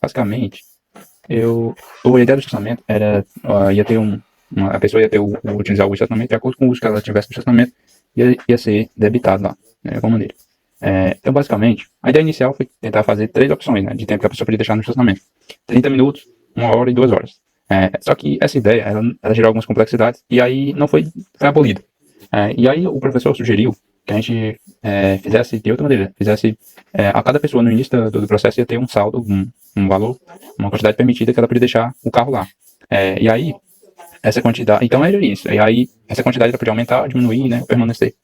Basicamente, a ideia do estacionamento era, ia ter a pessoa ia ter utilizar o estacionamento de acordo com o uso que ela tivesse no estacionamento, ia ser debitado lá, né, de alguma maneira. Então, basicamente, a ideia inicial foi tentar fazer 3 opções, né, de tempo que a pessoa podia deixar no estacionamento: 30 minutos, 1 hora e 2 horas. Só que essa ideia, ela gerou algumas complexidades, e aí não foi abolida. E aí o professor sugeriu que a gente fizesse de outra maneira, a cada pessoa no início do processo ia ter um saldo, um valor, uma quantidade permitida que ela podia deixar o carro lá. E aí, essa quantidade, então era isso, e aí essa quantidade ela podia aumentar, diminuir, né, permanecer.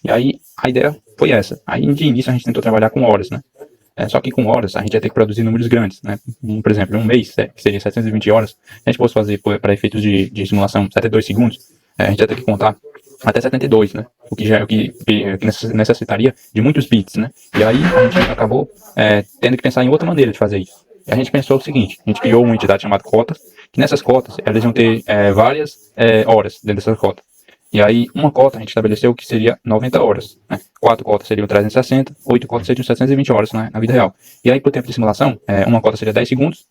E aí a ideia foi essa. Aí de início a gente tentou trabalhar com horas, né? Só que com horas a gente ia ter que produzir números grandes, né? Por exemplo, um mês, que seria 720 horas, se a gente fosse fazer para efeitos de simulação 72 segundos, a gente ia ter que contar até 72, né? O que necessitaria de muitos bits, né? E aí a gente acabou tendo que pensar em outra maneira de fazer isso. E a gente pensou o seguinte: a gente criou uma entidade chamada cotas, que nessas cotas elas iam ter várias horas dentro dessas cotas. E aí, uma cota a gente estabeleceu que seria 90 horas. Né? 4 cotas seriam 360, 8 cotas seriam 720 horas, né, na vida real. E aí, para o tempo de simulação, uma cota seria 10 segundos,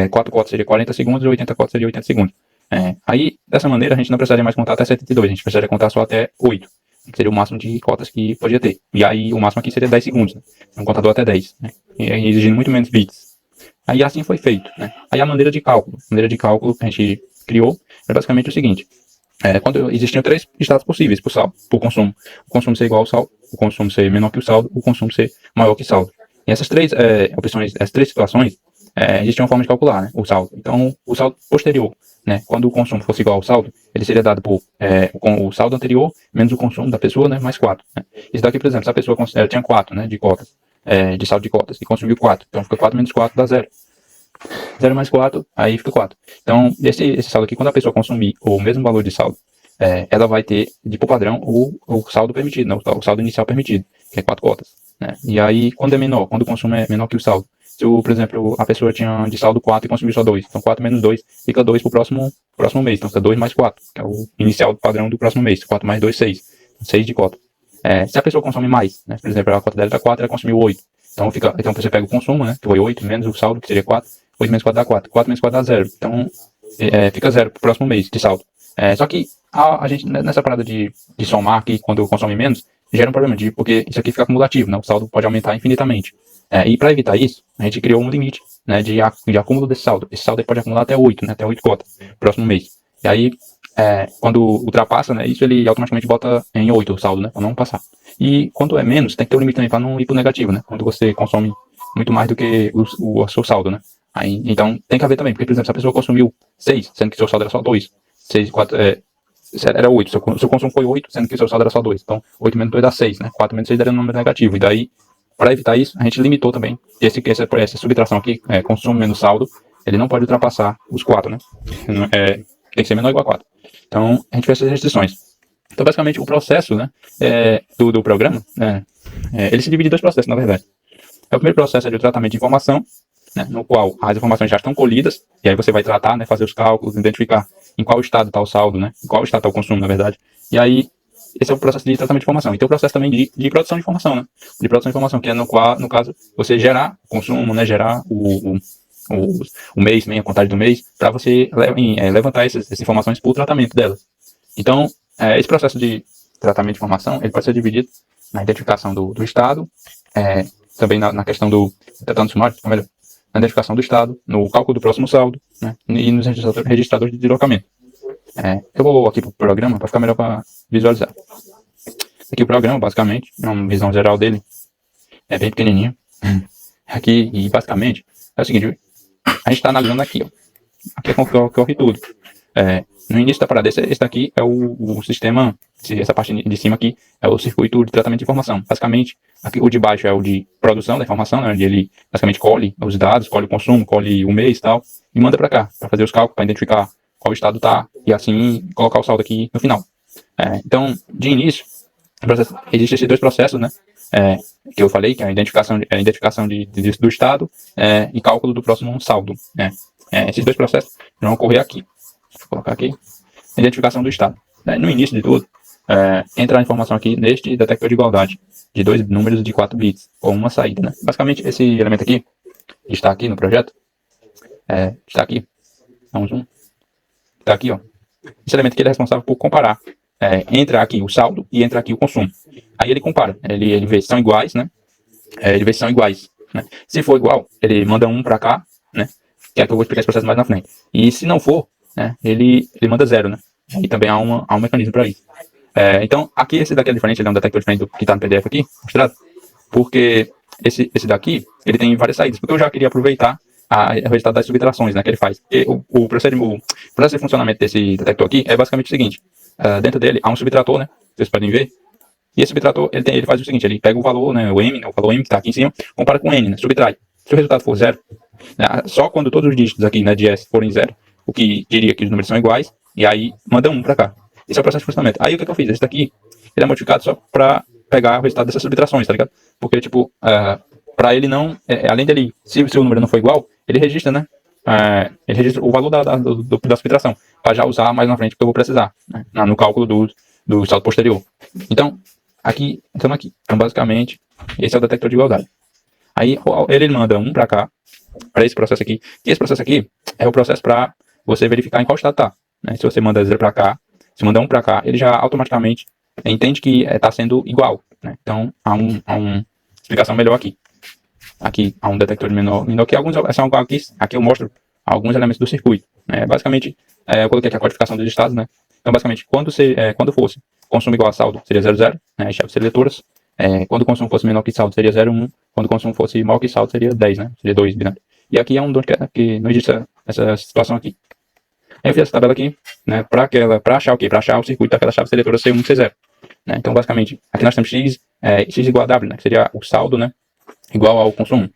4 cotas seria 40 segundos e 80 cotas seria 80 segundos. Aí, dessa maneira, a gente não precisaria mais contar até 72, a gente precisaria contar só até 8, que seria o máximo de cotas que podia ter. E aí, o máximo aqui seria 10 segundos, né? Um contador até 10, né? E aí, exigindo muito menos bits. Aí, assim foi feito, né? Aí, a maneira de cálculo que a gente criou é basicamente o seguinte: quando existiam 3 estados possíveis para o saldo, para o consumo ser igual ao saldo, o consumo ser menor que o saldo, o consumo ser maior que o saldo. E essas 3 opções, essas 3 situações, existia uma forma de calcular, né, o saldo. Então, o saldo posterior, né, quando o consumo fosse igual ao saldo, ele seria dado por o saldo anterior menos o consumo da pessoa, né, mais 4. Né. Isso daqui, por exemplo, se a pessoa tinha 4, né, de cotas, de saldo de cotas, e consumiu 4, então fica 4 menos 4 dá 0. 0 mais 4, aí fica 4. Então, esse saldo aqui, quando a pessoa consumir o mesmo valor de saldo, ela vai ter, por padrão, o saldo permitido, né? O saldo inicial permitido, que é 4 cotas. Né? E aí, quando o consumo é menor que o saldo. Se, por exemplo, a pessoa tinha de saldo 4 e consumiu só 2, então 4 menos 2 fica 2 para o próximo mês. Então, fica 2 mais 4, que é o inicial do padrão do próximo mês. 4 mais 2, 6. 6 de cota. Se a pessoa consome mais, né? Por exemplo, a cota dela era 4, ela consumiu 8. Então você pega o consumo, né? Que foi 8, menos o saldo, que seria 4. 8 menos 4 dá 4. 4 menos 4 dá 0. Então, fica 0 pro próximo mês de saldo. Só que a gente, nessa parada de somar aqui, quando consome menos, gera um problema, porque isso aqui fica acumulativo, né? O saldo pode aumentar infinitamente. E para evitar isso, a gente criou um limite, né, de acúmulo desse saldo. Esse saldo pode acumular até 8, né? Até 8 cotas próximo mês. E aí, quando ultrapassa, né, isso ele automaticamente bota em 8 o saldo, né? Para não passar. E quando é menos, tem que ter um limite também para não ir pro negativo, né? Quando você consome muito mais do que o seu saldo, né? Aí, então, tem que haver também, porque, por exemplo, se a pessoa consumiu 6, sendo que seu saldo era só 2, 6, 4, era 8, seu consumo foi 8, sendo que seu saldo era só 2, então 8 menos 2 dá 6, né? 4 menos 6 daria um número negativo, e daí, para evitar isso, a gente limitou também, essa subtração aqui, consumo menos saldo, ele não pode ultrapassar os 4, né? Tem que ser menor ou igual a 4. Então, a gente fez essas restrições. Então, basicamente, o processo, né, do programa, ele se divide em 2 processos, na verdade. O primeiro processo é de tratamento de informação, né, no qual as informações já estão colhidas, e aí você vai tratar, né, fazer os cálculos, identificar em qual estado está o saldo, né, em qual estado está o consumo, na verdade. E aí, esse é o processo de tratamento de informação. E tem o processo também de produção de informação, né, de produção de informação, que é no caso, você gerar o consumo, né, gerar o mês, né, a contagem do mês, para você levantar essas informações para o tratamento delas. Então, esse processo de tratamento de informação, ele pode ser dividido na identificação do estado, também na questão tratando sumário, melhor, na identificação do estado, no cálculo do próximo saldo, né, e nos registradores de deslocamento. Eu vou aqui para o programa para ficar melhor para visualizar. Aqui o programa, basicamente, uma visão geral dele, é bem pequenininho. Aqui, e basicamente, é o seguinte: a gente está analisando aqui, ó. Aqui é corre tudo. No início da parada, esse daqui é o sistema, essa parte de cima aqui é o circuito de tratamento de informação. Basicamente, aqui o de baixo é o de produção da informação, né, onde ele basicamente colhe os dados, colhe o consumo, colhe o mês e tal, e manda para cá, para fazer os cálculos, para identificar qual estado está, e assim colocar o saldo aqui no final. Então, de início, existem esses 2 processos, né, que eu falei, que é a identificação do estado e cálculo do próximo saldo. Esses 2 processos vão ocorrer aqui. Vou colocar aqui, identificação do estado. No início de tudo, entra a informação aqui neste detector de igualdade, de 2 números de 4 bits, com uma saída. Né? Basicamente, esse elemento aqui, está aqui no projeto, está aqui, dá um zoom, está aqui, ó. Esse elemento que ele é responsável por comparar, entra aqui o saldo e entra aqui o consumo. Aí ele compara, ele vê se são iguais, né? Ele vê se são iguais, né? Se for igual, ele manda um para cá, né? Que é que eu vou explicar esse processo mais na frente. E se não for, né? Ele manda 0, né? E também há um mecanismo para isso. Então, aqui esse daqui é diferente, ele é um detector diferente do que está no PDF aqui, mostrado, porque esse daqui, ele tem várias saídas, porque eu já queria aproveitar o resultado das subtrações, né, que ele faz. E o processo de funcionamento desse detector aqui é basicamente o seguinte: dentro dele há um subtrator, né, vocês podem ver, e esse subtrator ele faz o seguinte: ele pega o valor, né, o M, né, o valor M que está aqui em cima, compara com N, né, subtrai. Se o resultado for 0, né, só quando todos os dígitos aqui, né, de S forem 0, o que diria que os números são iguais, e aí manda 1 para cá. Esse é o processo de funcionamento. Aí o que eu fiz? Esse daqui, ele é modificado só para pegar o resultado dessas subtrações, tá ligado? Porque, tipo, para ele não, além dele, se o número não for igual, ele registra, né? Ele registra o valor da subtração, para já usar mais na frente, porque eu vou precisar, né, no cálculo do saldo posterior. Então, aqui, estamos aqui. Então, basicamente, esse é o detector de igualdade. Aí, ele manda 1 para cá, para esse processo aqui. E esse processo aqui é o processo para você verificar em qual estado tá, né? Se você manda 0 para cá, se mandar 1 para cá, ele já automaticamente entende que está sendo igual, né? Então, há uma explicação melhor aqui. Aqui há um detector de menor que alguns são aqui eu mostro alguns elementos do circuito, né? Basicamente, eu coloquei aqui a codificação dos estados, né? Então, basicamente, quando fosse consumo igual a saldo, seria 0,0, né? Chave seletoras. Quando o consumo fosse menor que saldo, seria 0,1. Quando o consumo fosse maior que saldo, seria 10, né? Seria 2 binário. E aqui é um que não existe essa situação aqui. Aí eu fiz essa tabela aqui, né, para achar o quê? Para achar o circuito daquela chave seletora C1 e C0. Né? Então, basicamente, aqui nós temos X igual a W, né, que seria o saldo, né, igual ao consumo.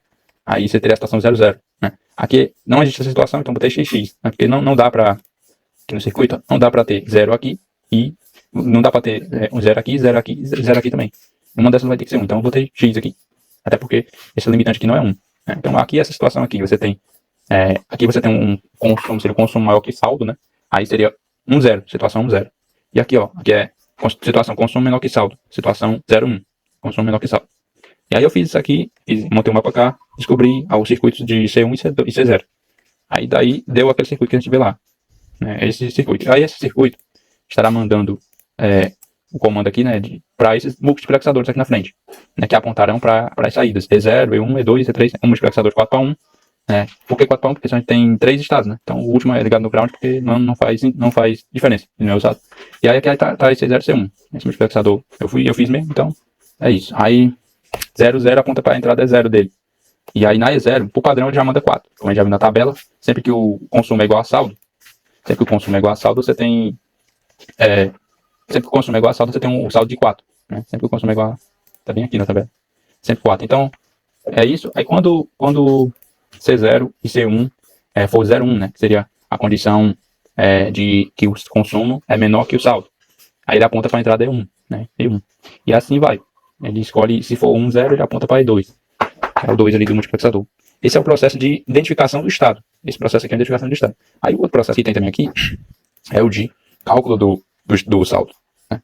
Aí você teria a situação 0, 0. Né? Aqui não existe essa situação, então botei XX, né, porque não dá para, aqui no circuito, não dá para ter 0 aqui e não dá para ter um 0 aqui, 0 aqui, 0 aqui também. Uma dessas vai ter que ser 1, então eu botei X aqui. Até porque esse limitante aqui não é 1. Né? Então, aqui essa situação aqui, você tem aqui você tem um consumo, seria o consumo maior que saldo, né? Aí seria 1, 0, situação 1, 0. E aqui, ó, aqui é situação consumo menor que saldo, situação 0, 1, consumo menor que saldo. E aí eu fiz isso aqui, montei um mapa cá, descobri os circuitos de C1 e C0. Aí daí deu aquele circuito que a gente vê lá, né? Esse circuito. Aí esse circuito estará mandando o comando aqui, né, para esses multiplexadores aqui na frente, né, que apontarão para as saídas E0, E1, E2, E3, um multiplexador de 4 para 1. Por que 4 para 1? Porque a gente tem 3 estados, né? Então o último é ligado no ground porque não faz diferença, ele não é usado. E aí aqui tá esse 0 C1. Esse multiplexador eu fiz mesmo, então é isso. Aí 0, 0 aponta para a entrada E0 dele. E aí na E0, por padrão ele já manda 4. Como a gente já viu na tabela, sempre que o consumo é igual a saldo, você tem sempre que o consumo é igual a saldo, você tem um saldo de 4. Né? Sempre que o consumo é igual a... Tá bem aqui na tabela. Sempre 4. Então, é isso. Aí quando C0 e C1 for 0,1, né? Que seria a condição de que o consumo é menor que o saldo. Aí ele aponta para a entrada E1, né? E1. E assim vai. Ele escolhe, se for 1, 0, ele aponta para E2. É o 2 ali do multiplexador. Esse é o processo de identificação do estado. Esse processo aqui é a identificação do estado. Aí o outro processo que tem também aqui é o de cálculo do saldo. Né?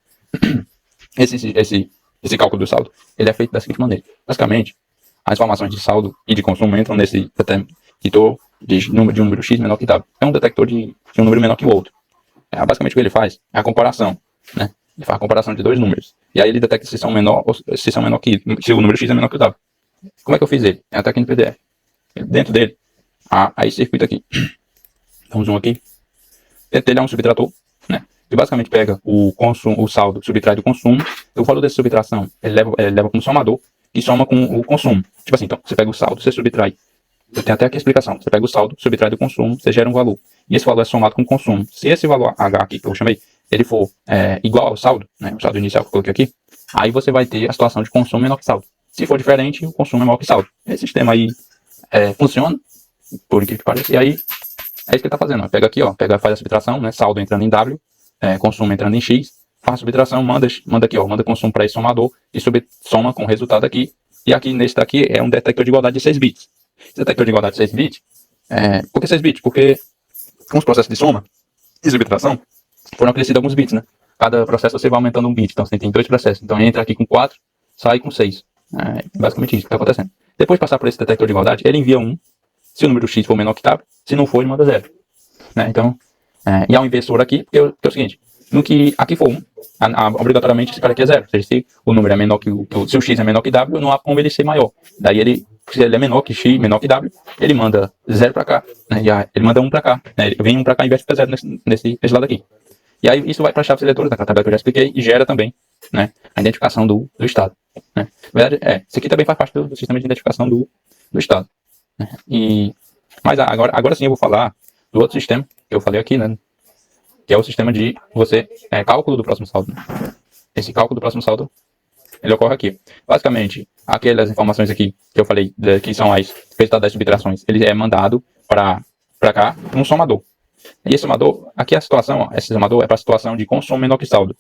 Esse cálculo do saldo, ele é feito da seguinte maneira. Basicamente, as informações de saldo e de consumo entram nesse detector de um número X menor que W. É um detector de um número menor que o outro. Basicamente o que ele faz é a comparação. Né? Ele faz a comparação de dois números. E aí ele detecta se são menor que se o número X é menor que o W. Como é que eu fiz ele? Até aqui no PDF. Dentro dele, há esse circuito aqui. Então, zoom aqui. Dentro dele há um subtrator, né? Que basicamente pega o saldo, subtrai do consumo. O valor dessa subtração, ele leva como somador, que soma com o consumo. Tipo assim, então, você pega o saldo, você subtrai. Eu tenho até aqui a explicação. Você pega o saldo, subtrai do consumo, você gera um valor. E esse valor é somado com o consumo. Se esse valor H aqui, que eu chamei, ele for igual ao saldo, né? O saldo inicial que eu coloquei aqui, aí você vai ter a situação de consumo menor que saldo. Se for diferente, o consumo é maior que saldo. Esse sistema aí funciona, por incrível que pareça. E aí, é isso que ele está fazendo. Ó. Pega aqui, ó, faz a subtração, né? Saldo entrando em W, consumo entrando em X, faz a subtração, manda aqui, ó, manda consumo para esse somador e soma com o resultado aqui. E aqui nesse daqui é um detector de igualdade de 6 bits. Esse detector de igualdade de 6 bits, por que 6 bits? Porque com os processos de soma e subtração foram acrescidos alguns bits, né? Cada processo você vai aumentando um bit, então você tem 2 processos. Então entra aqui com 4, sai com 6. Basicamente isso que está acontecendo. Depois de passar por esse detector de igualdade, ele envia 1, se o número x for menor que W, se não for, ele manda 0. Né? Então, e há um inversor aqui, porque é o seguinte, no que aqui for 1, obrigatoriamente esse cara aqui é 0. Ou seja, se o número é menor que se o x é menor que W, não há como ele ser maior. Daí ele, se ele é menor que x, menor que W, ele manda 0 para cá, né? Ele manda 1 para cá, né? Ele vem 1 para cá e inverte para 0 nesse lado aqui. E aí isso vai para a chave seletora, daquela tabela que eu já expliquei, e gera também, né, a identificação do estado. Né? Na verdade, isso aqui também faz parte do sistema de identificação do estado. Né? Mas agora sim eu vou falar do outro sistema que eu falei aqui, né, que é o sistema de cálculo do próximo saldo. Né? Esse cálculo do próximo saldo, ele ocorre aqui. Basicamente, aquelas informações aqui que eu falei, que são as resultados das subtrações, ele é mandado para cá, um somador. E esse somador, aqui a situação, esse somador é para a situação de consumo menor que saldo.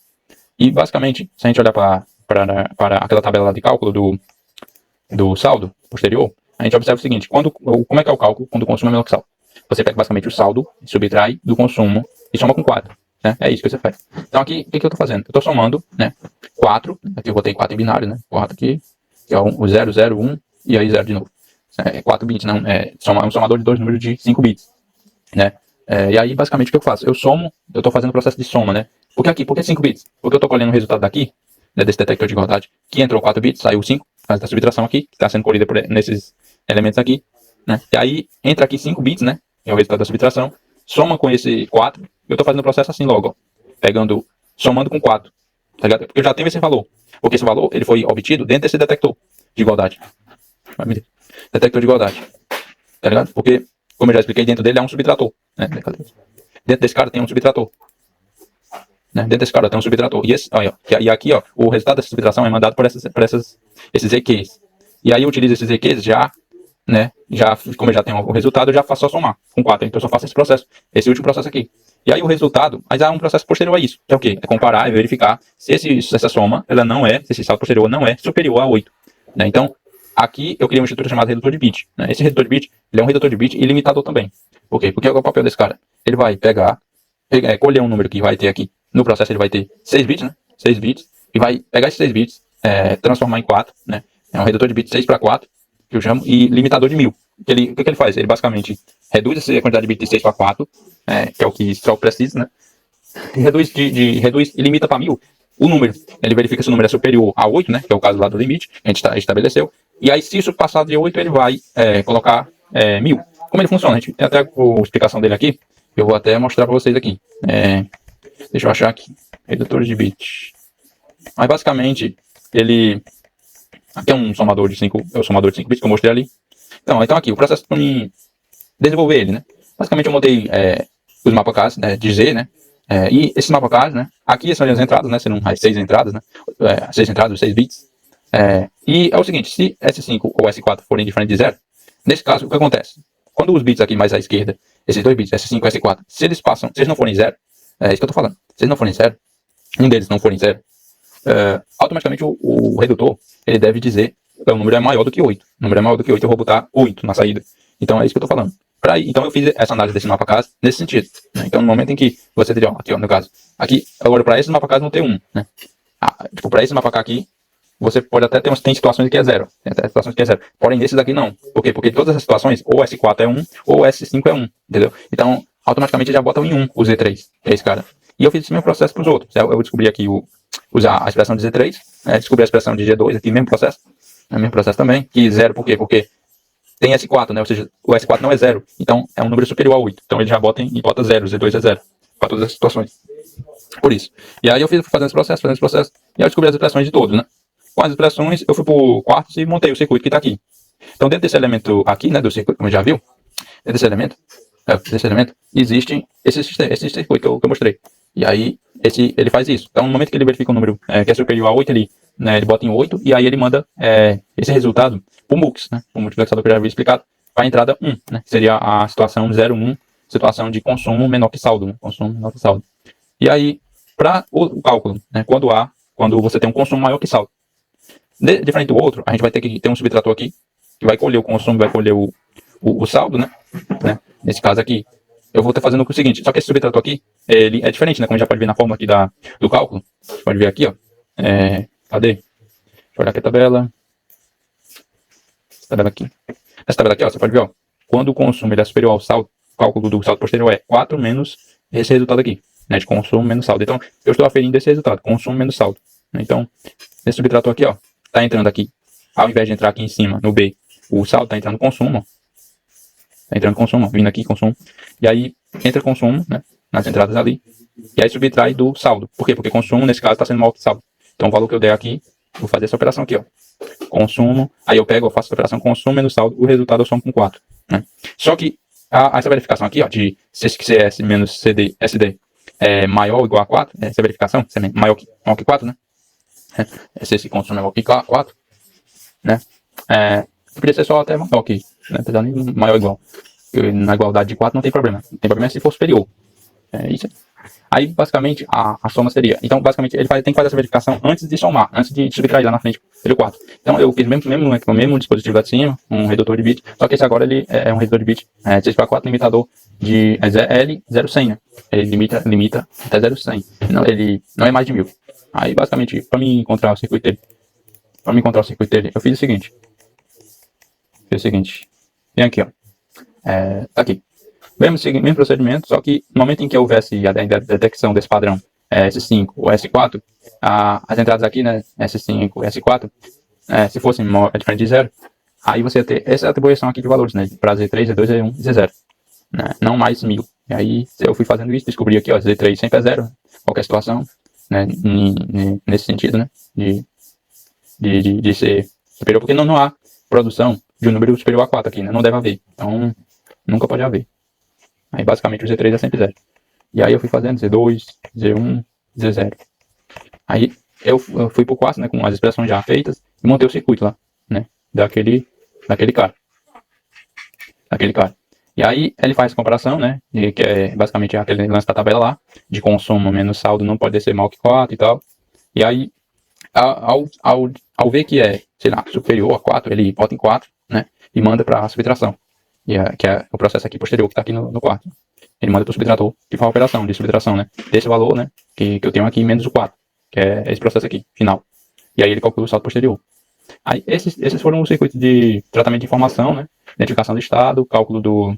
E basicamente, se a gente olhar para aquela tabela lá de cálculo do saldo posterior, a gente observa o seguinte, como é que é o cálculo quando o consumo é menor que saldo? Você pega basicamente o saldo, subtrai do consumo e soma com 4. Né? É isso que você faz. Então aqui, o que eu estou fazendo? Eu estou somando, né, 4, aqui eu botei 4 em binário, né, 4 aqui, que é o 0, 0, 1 e aí 0 de novo. 4 bits, não, é um somador de dois números de 5 bits. Né? E aí, basicamente, o que eu faço? Eu estou fazendo o processo de soma, né? Por que 5 bits? Porque eu estou colhendo o resultado daqui, né, desse detector de igualdade, que entrou 4 bits, saiu 5, por causa da subtração aqui, que está sendo colhida nesses elementos aqui, né? E aí, entra aqui 5 bits, né? É o resultado da subtração, soma com esse 4, eu estou fazendo o processo assim logo, ó, somando com 4, tá ligado? Porque eu já tenho esse valor, porque esse valor, ele foi obtido dentro desse detector de igualdade. Detector de igualdade, tá ligado? Porque, como eu já expliquei, dentro dele é um subtrator. Né? Dentro desse cara tem um subtrator. Né? Dentro desse cara tem um subtrator. E aqui, ó, o resultado dessa subtração é mandado por esses EQs. E aí eu utilizo esses EQs né? Como eu já tenho o resultado, eu já faço só somar com 4. Então eu só faço esse processo, esse último processo aqui. E aí o resultado, mas há um processo posterior a isso, que é o quê? É comparar e verificar se essa soma, se esse saldo posterior não é superior a 8. Né? Então, aqui eu criei uma estrutura chamada redutor de bit. Né? Esse redutor de bit, ele é um redutor de bit ilimitador também. Por quê? Porque é o papel desse cara. Ele vai colher um número que vai ter aqui. No processo ele vai ter 6 bits, né? 6 bits. E vai pegar esses 6 bits, transformar em 4, né? É um redutor de bits 6 para 4, que eu chamo, e limitador de 1000. O que ele faz? Ele basicamente reduz essa quantidade de bits de 6 para 4, que é o que só precisa, né? Reduz e limita para 1000 o número. Ele verifica se o número é superior a 8, né? Que é o caso lá do limite, que a gente estabeleceu. E aí, se isso passar de 8, ele vai colocar 1000. Como ele funciona? A gente tem até a explicação dele aqui. Eu vou até mostrar para vocês aqui. Deixa eu achar aqui. Redutor de bits. Mas basicamente, ele... Aqui é um somador de 5, é o somador de 5 bits que eu mostrei ali. Então aqui, o processo para mim desenvolver ele, né? Basicamente eu montei os mapas né, de Z, né? E esses mapas, né? Aqui são as entradas, né? Serão as 6 entradas, né? 6 entradas, 6 bits. E é o seguinte, se S5 ou S4 forem diferentes de 0, nesse caso, o que acontece? Quando os bits aqui mais à esquerda, esses dois bits, S5 e S4, se eles não forem 0, é isso que eu tô falando, se eles não forem 0, um deles não forem 0, automaticamente o redutor, ele deve dizer que o número é maior do que 8. O número é maior do que 8, eu vou botar 8 na saída. Então é isso que eu tô falando. Então eu fiz essa análise desse mapa casa nesse sentido. Né? Então no momento em que você teria, aqui ó, no caso, aqui, agora para esse mapa casa não tem 1. Né? Para esse mapa aqui, você pode até tem situações que é 0. Tem até situações que é 0. Porém, nesses aqui não. Por quê? Porque todas as situações, ou S4 é 1, ou S5 é 1. Entendeu? Então, automaticamente já botam em 1 o Z3. É esse cara. E eu fiz esse mesmo processo para os outros. Eu descobri aqui usar a expressão de Z3. Descobri a expressão de G2 aqui, mesmo processo. Mesmo processo também. Que 0 por quê? Porque tem S4, né? Ou seja, o S4 não é 0. Então, é um número superior a 8. Então, ele já bota 0. Z2 é 0. Para todas as situações. Por isso. E aí eu fui fazendo esse processo. E aí eu descobri as expressões de todos, né? Com as expressões, eu fui para o quartos e montei o circuito que está aqui. Então, dentro desse elemento aqui, né, do circuito, como já viu, dentro desse elemento, existe esse circuito que eu mostrei. E aí, ele faz isso. Então, no momento que ele verifica um número que é superior a 8, ele bota em 8, e aí ele manda esse resultado para o MUX, né, o multiplexador que eu já havia explicado, para a entrada 1, né, que seria a situação 0,1, situação de consumo menor que saldo. Né, consumo menor que saldo. E aí, para o cálculo, né, quando você tem um consumo maior que saldo, diferente do outro, a gente vai ter que ter um subtrator aqui, que vai colher o consumo, vai colher o saldo, né? Nesse caso aqui, eu vou estar fazendo o seguinte, só que esse subtrator aqui, ele é diferente, né? Como a gente já pode ver na fórmula aqui do cálculo. Você pode ver aqui, ó. Cadê? Deixa eu olhar aqui a tabela. tabela aqui. Nessa tabela aqui, ó, você pode ver, ó, quando o consumo ele é superior ao saldo, o cálculo do saldo posterior é 4 menos esse resultado aqui, né, de consumo menos saldo. Então, eu estou aferindo esse resultado, consumo menos saldo. Então, esse subtrator aqui, ó, tá entrando aqui, ao invés de entrar aqui em cima, no B, o saldo tá entrando consumo, ó. Tá entrando consumo, ó, vindo aqui consumo. E aí, entra consumo, né, nas entradas ali, e aí subtrai do saldo. Por quê? Porque consumo, nesse caso, está sendo maior que saldo. Então, o valor que eu der aqui, vou fazer essa operação aqui, ó. Consumo, aí eu pego, eu faço a operação consumo menos saldo, o resultado eu somo com 4, né? Só que essa verificação aqui, ó, de CS menos CD, SD é maior ou igual a 4, essa verificação, maior que 4, né? Se esse consumo é maior que 4, né? Poderia ser só até maior que, né? Apesar de maior ou igual. Na igualdade de 4 não tem problema. Tem problema se for superior. É isso aí. Aí, basicamente, a soma seria... Então, basicamente, ele tem que fazer essa verificação antes de somar, antes de subtrair lá na frente pelo 4. Então, eu fiz o mesmo dispositivo lá de cima, um redutor de bit, só que esse agora ele é um redutor de bit 6x4 limitador de L0100, né? Ele limita até 0100. Não, ele não é mais de 1000. Aí, basicamente, para mim encontrar o circuito dele, eu fiz o seguinte. Tem aqui, ó. Aqui. Mesmo procedimento, só que no momento em que houvesse a detecção desse padrão S5 ou S4, as entradas aqui, né, S5 e S4, se fossem diferente de 0, aí você ia ter essa atribuição aqui de valores, né, para Z3, Z2, Z1 e Z0, né, não mais 1000. E aí eu fui fazendo isso, descobri aqui, ó, Z3 sempre é 0, qualquer situação, né, nesse sentido, né, de ser superior, porque não há produção de um número superior a 4 aqui, né, não deve haver, então nunca pode haver. Aí basicamente o Z3 é sempre 0. E aí eu fui fazendo Z2, Z1, Z0. Aí eu fui pro 4, né, com as expressões já feitas e montei o circuito lá, né, daquele cara. E aí ele faz a comparação, né, que é basicamente aquele lance da tabela lá, de consumo menos saldo não pode ser maior que 4 e tal. E aí, ao ver que é, sei lá, superior a 4, ele bota em 4, né, e manda para a subtração. Que é o processo aqui posterior que está aqui no quarto. Ele manda para o subtrator que faz a operação de subtração, né? Desse valor, né? Que eu tenho aqui menos o 4, que é esse processo aqui, final. E aí ele calcula o saldo posterior. Aí esses foram os circuitos de tratamento de informação, né? Identificação do estado, cálculo